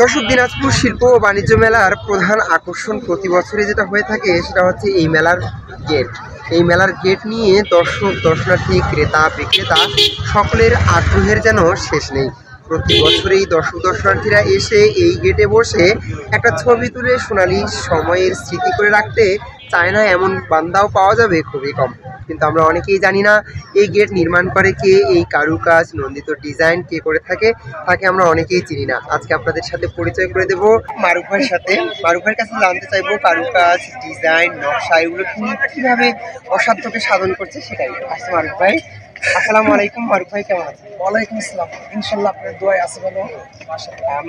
দর্শক, দিনাজপুর শিল্প ও বাণিজ্য মেলার প্রধান আকর্ষণ প্রতি বছরে যেটা হয়ে থাকে সেটা হচ্ছে এই মেলার গেট। এই মেলার গেট নিয়ে দর্শক, দর্শনার্থী, ক্রেতা, বিক্রেতা সকলের আগ্রহের যেন শেষ নেই। প্রতি বছরেই দর্শক দর্শনার্থীরা এসে এই গেটে বসে একটা ছবি তুলে সোনালি সময়ের স্মৃতি করে রাখতে চায় না, এমন বান্দাও পাওয়া যাবে খুবই কম। কিন্তু আমরা অনেকেই জানি না এই গেট নির্মাণ করে কে, এই কারুকাজ নন্দিত ডিজাইন কে করে থাকে, তাকে আমরা অনেকেই চিনি না। আজকে আপনাদের সাথে পরিচয় করে দেব মারুফ ভাইয়ের সাথে। মারুফ ভাইয়ের কাছে জানতে চাইবো কারুকাজ, ডিজাইন, নকশা এগুলো কিভাবে অসাধ্যকে সাধন করছে সেটাই। আচ্ছা মারুফ ভাই, আসসালামু আলাইকুম। মারুফ ভাই কেমন আছেন? ওয়ালাইকুম আসসালাম। ইনশাল্লাহ আপনার দোয়ায় আছে ভালো।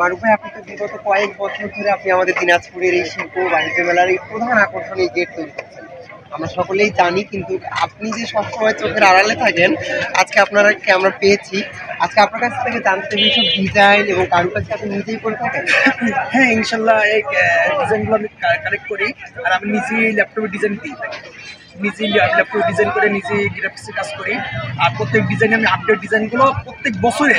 মারুফ ভাই, আপনি তো বিগত কয়েক বছর ধরে আপনি আমাদের দিনাজপুরের এই শিল্প বাণিজ্য মেলার এই প্রধান আকর্ষণ এই গেট তৈরি করছেন, আমরা সকলেই জানি। কিন্তু আপনি যে সবসময় চোখের আড়ালে থাকেন, আজকে আপনাকে আমরা পেয়েছি। আজকে আপনার কাছ থেকে জানতে পেরে সব ডিজাইন এবং কারুকাজটা আপনি নিজেই করে থাকেন? হ্যাঁ, ইনশাল্লাহ এই ডিজাইনগুলো আমি কালেক্ট করি আর আমি নিজেই ল্যাপটপে ডিজাইন দিই, নিজেই ল্যাপটপে ডিজাইন করে নিজেই গ্রাফিক্সের কাজ করি। আর প্রত্যেক ডিজাইনে আমি আপডেট ডিজাইনগুলো প্রত্যেক বছরে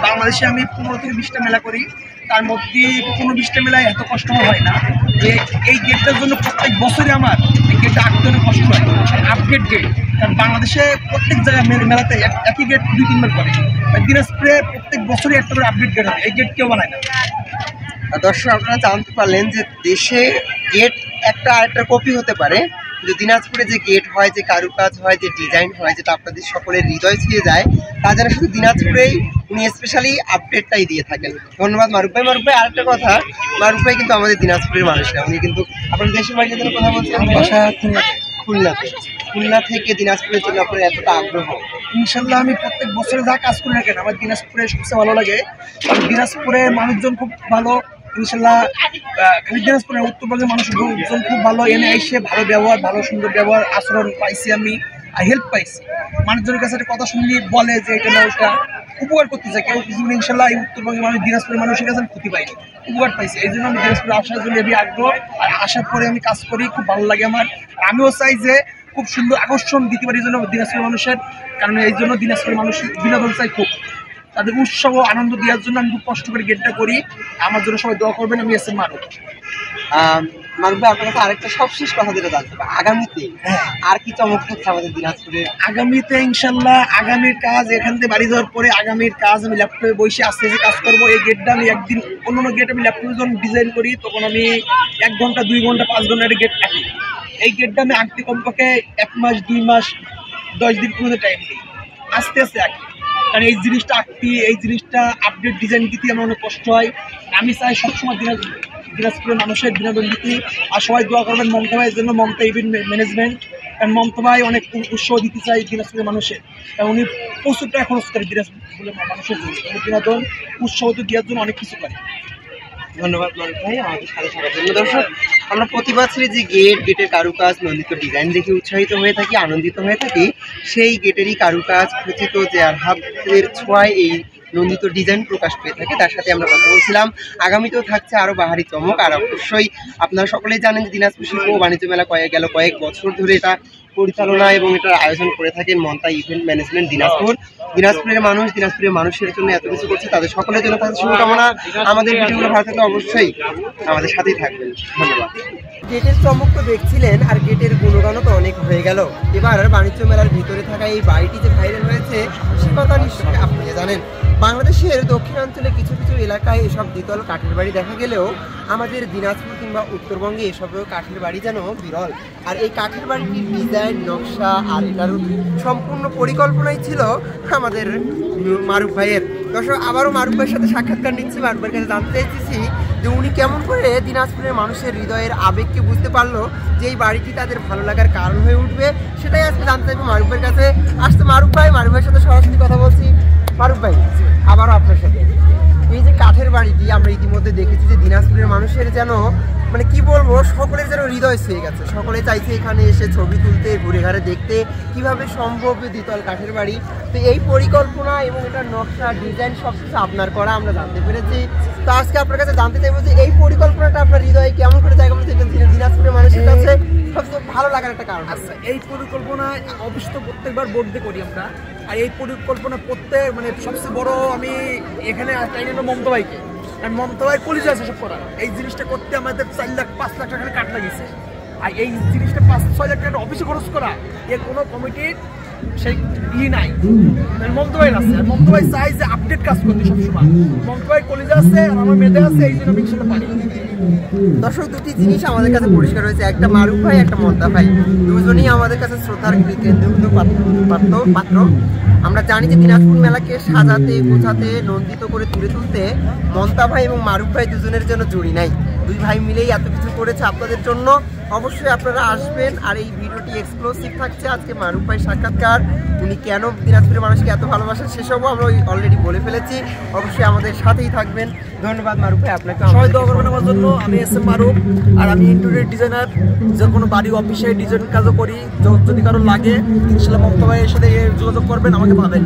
বাংলাদেশে আমি 15 থেকে 20টা মেলা করি। তার মধ্যে 15-20টা মেলায় এত কষ্ট হয় না যে এই গেটটার জন্য প্রত্যেক বছরে আমার এই গেটটা আঁকতে অনেক কষ্ট হয়। আপডেট গেট, কারণ বাংলাদেশে প্রত্যেক জায়গায় মেলাতে একই গেট 2-3 বার করে। দিনাজপুরে প্রত্যেক বছরই একটা করে আপডেট গেট হয়, এই গেট কেউ বানায় না। দর্শক, আপনারা জানতে পারলেন যে দেশে গেট একটা আরেকটা কপি হতে পারে, কিন্তু দিনাজপুরে যে গেট হয়, যে কারুকাজ হয়, যে ডিজাইন হয়, যেটা আপনাদের সকলের হৃদয় ছুঁয়ে যায়, তা যেন শুধু দিনাজপুরেই উনি স্পেশালি আপডেটটাই দিয়ে থাকেন। ধন্যবাদ মারুফ ভাই। মারুফ ভাই, আরেকটা কথা, মারুফ ভাই কিন্তু আমাদের দিনাজপুরের মানুষ না, উনি কিন্তু আপনার দেশের বাড়িতে যেন কথা বলছেন খুলনাতে। খুলনা থেকে দিনাজপুরের জন্য আপনার এতটা আগ্রহ? ইনশাল্লাহ আমি প্রত্যেক বছরে যা কাজ করি না কেন, আমার দিনাজপুরে সবচেয়ে ভালো লাগে। কারণ দিনাজপুরের মানুষজন খুব ভালো। ইনশাল্লাহ খালি দিনাজপুরের উত্তরবঙ্গের মানুষজন খুব ভালো। এনে এসে ভালো ব্যবহার, ভালো সুন্দর ব্যবহার আচরণ পাইছি আমি, আর হেল্প পাইছি। মানুষজনের কাছে একটা কথা শুনলে বলে যে এটা না ওটা, উপকার করতে চাই কেউ কিছু। ইনশাল্লাহ এই উত্তরবঙ্গের মানুষ, দিনাজপুরের মানুষের কাছে ক্ষতি পাইনি, উপকার পাইছি। এই জন্য আমি দিনাজপুরে আসার জন্য আমি আগ্রহ, আর আসার পরে আমি কাজ করি, খুব ভালো লাগে আমার। আমিও চাই যে খুব সুন্দর আকর্ষণ দিতে পারি এই জন্য দিনাজপুরের মানুষের, কারণ এই জন্য দিনাজপুরের মানুষ বিনোদন চাই খুব, তাদের উৎসব আনন্দ দেওয়ার জন্য আমি খুব কষ্ট করে গেটটা করি। আমার জন্য সবাই দোয়া করবেন। আমি এসে মারুফ। মারুফ ভাই, আপনার কাছে আরেকটা সবশেষ কথা যেটা জানতে হবে, আগামীতে আর কি চমক থাকছে আমাদের দিনাজপুরে? আগামীতে ইনশাল্লাহ আগামীর কাজ এখান থেকে বাড়ি যাওয়ার পরে আগামীর কাজ আমি ল্যাপটপে বসে আস্তে আস্তে কাজ করবো। এই গেটটা আমি একদিন অন্য গেট আমি ল্যাপটপে যখন ডিজাইন করি তখন আমি 1 ঘন্টা 2 ঘন্টা 5 ঘন্টা একটা গেট আঁকি। এই গেটটা আমি আঁকতে কমপক্ষে 1 মাস 2 মাস 10 দিন পর্যন্ত টাইম দিই, আস্তে আস্তে আঁকি। কারণ এই জিনিসটা আঁকতে, এই জিনিসটা আপডেট ডিজাইন দিতে আমার অনেক কষ্ট হয়। আমি চাই সবসময় দিনাজপুরের মানুষের বিনোদন দিতে। আর সবাই দোয়া করবেন মমতা ভাইয়ের জন্য, মমতা ইভেন্ট ম্যানেজমেন্ট। কারণ মমতা ভাই অনেক উৎসাহ দিতে চাই দিনাজপুরের মানুষের, কারণ উনি প্রচুর টাকা খরচ করে দিনাজপুরের মানুষের জন্য, বিনোদন উৎসাহ দেওয়ার জন্য অনেক কিছু করে। ধন্যবাদ মারুফ ভাই আমাদের সাথে থাকার জন্য। দর্শক, আমরা প্রতি বছরই যে গেটের কারুকাজ নন্দিত ডিজাইন দেখে উৎসাহিত হয়ে থাকি, আনন্দিত হয়ে থাকি, সেই গেটেরই কারুকাজ খচিত যে আর হাতের ছোঁয়ায় এই নন্দিত ডিজাইন প্রকাশ পেয়ে থাকে। তার সাথে আমরা কথা বলছিলাম। আগামীতেও থাকছে আরও বাহারি চমক। আর অবশ্যই আপনারা সকলেই জানেন যে দিনাজপুর শিল্প ও বাণিজ্য মেলা কয়েক বছর ধরে এটা পরিচালনা এবং এটার আয়োজন করে থাকেন মমতা ইভেন্ট ম্যানেজমেন্ট দিনাজপুর। দিনাজপুরের মানুষ, দিনাজপুরের মানুষের জন্য এত কিছু করছে, তাদের সকলের জন্য তাদের শুভকামনা। আমাদের ভিডিওগুলো ভালো থাকলে অবশ্যই আমাদের সাথেই থাকবেন। ধন্যবাদ। গেটের চমক তো দেখছিলেন, আর গেটের গুণগানও তো অনেক হয়ে গেল। এবার বাণিজ্য মেলার ভিতরে থাকা এই বাড়িটি যে ভাইরাল হয়েছে সে কথা নিশ্চয়ই আপনি জানেন। বাংলাদেশের দক্ষিণাঞ্চলে কিছু কিছু এলাকায় এসব দ্বিতল কাঠের বাড়ি দেখা গেলেও আমাদের দিনাজপুর কিংবা উত্তরবঙ্গে এসবেও কাঠের বাড়ি যেন বিরল। আর এই কাঠের বাড়িটির ডিজাইন, নকশা আর এটার সম্পূর্ণ পরিকল্পনাই ছিল আমাদের মারুফ ভাইয়ের। দর্শক, আবারও মারুফ ভাইয়ের সাথে সাক্ষাৎকার নিচ্ছি। মারুফ ভাইয়ের কাছে জানতে চাইছি যে উনি কেমন করে দিনাজপুরের মানুষের হৃদয়ের আবেগকে বুঝতে পারলো যে এই বাড়িটি তাদের ভালো লাগার কারণ হয়ে উঠবে, সেটাই আজকে জানতে চাইবো মারুফ ভাইয়ের কাছে। আসতে মারুফ ভাইয়ের সাথে সরাসরি কথা বলছি। মারুফ ভাই, আবারও আপনার সাথে এই যে কাঠের বাড়িটি আমরা ইতিমধ্যে দেখেছি যে দিনাজপুরের মানুষের যেন মানে কি বলবো, সকলের যেন হৃদয় ছুঁয়ে গেছে। সকলে চাইছে এখানে এসে ছবি তুলতে, ঘুরে ঘাড়ে দেখতে কিভাবে সম্ভব দ্বিতল কাঠের বাড়ি। তো এই পরিকল্পনা এবং এটার নকশা, ডিজাইন সব কিছু আপনার করা আমরা জানতে পেরেছি। তো আজকে আপনার কাছে জানতে চাইবো যে এই পরিকল্পনাটা আপনার হৃদয়ে কেমন করে জায়গা বলছে দিনাজপুরের মানুষের কাছে সবচেয়ে ভালো লাগার একটা কারণ? আচ্ছা, এই পরিকল্পনা অবশ্য প্রত্যেকবার বোর্ডে করি আমরা। আর এই পরিকল্পনা সবচেয়ে বড় আমি এখানে টাইনে মমতা ভাইকে, আর মমতা ভাই কলিজা আছে সব করা। এই জিনিসটা করতে আমাদের 4 লাখ 5 লাখ টাকা কাট লাগিয়েছে। আর এই জিনিসটা 5-6 লাখ টাকা অফিসে খরচ করা এর কোনো কমিটির সেই নাই। মমতা ভাই আছে, আর মমতা ভাই চাই যে আপডেট কাজ করতে সবসময়। মমতা ভাই কলিজা আছে আর আমার মেধা আছে, এই জন্য আমি ইনশাল্লাহ পারি। দর্শক, দুটি জিনিস আমাদের কাছে পরিষ্কার হয়েছে, একটা মারুফ ভাই, একটা মমতা ভাই, দুজনই আমাদের কাছে শ্রদ্ধার কেন্দ্রীভূত পাত্র। আমরা জানি যে দিনাজপুর মেলাকে সাজাতে গোছাতে নন্দিত করে তুলে তুলতে মমতা ভাই এবং মারুফ ভাই দুজনের জন্য জুড়ি নাই। দুই ভাই মিলেই এত কিছু করেছে আপনাদের জন্য। অবশ্যই আপনারা আসবেন। আর এই ভিডিওটি এক্সক্লুসিভ থাকছে আজকে মারুফ ভাই সাক্ষাৎকার, উনি কেন দিনাজপুরের মানুষকে এত ভালোবাসেন সেসবও আমরা অলরেডি বলে ফেলেছি। অবশ্যই আমাদের সাথেই থাকবেন। ধন্যবাদ মারুফ ভাই, আপনাকে সবাই দোয়া করবেন আমার জন্য। আমি এস এম মারুফ, আর আমি ইন্টেরিয়র ডিজাইনার, যে কোনো বাড়ি অফিসে ডিজাইন কাজও করি। যদি কারো লাগে ইনশাল্লাহ মমতা ভাইয়ের সাথে যোগাযোগ করবেন, আমাকে পাবেন।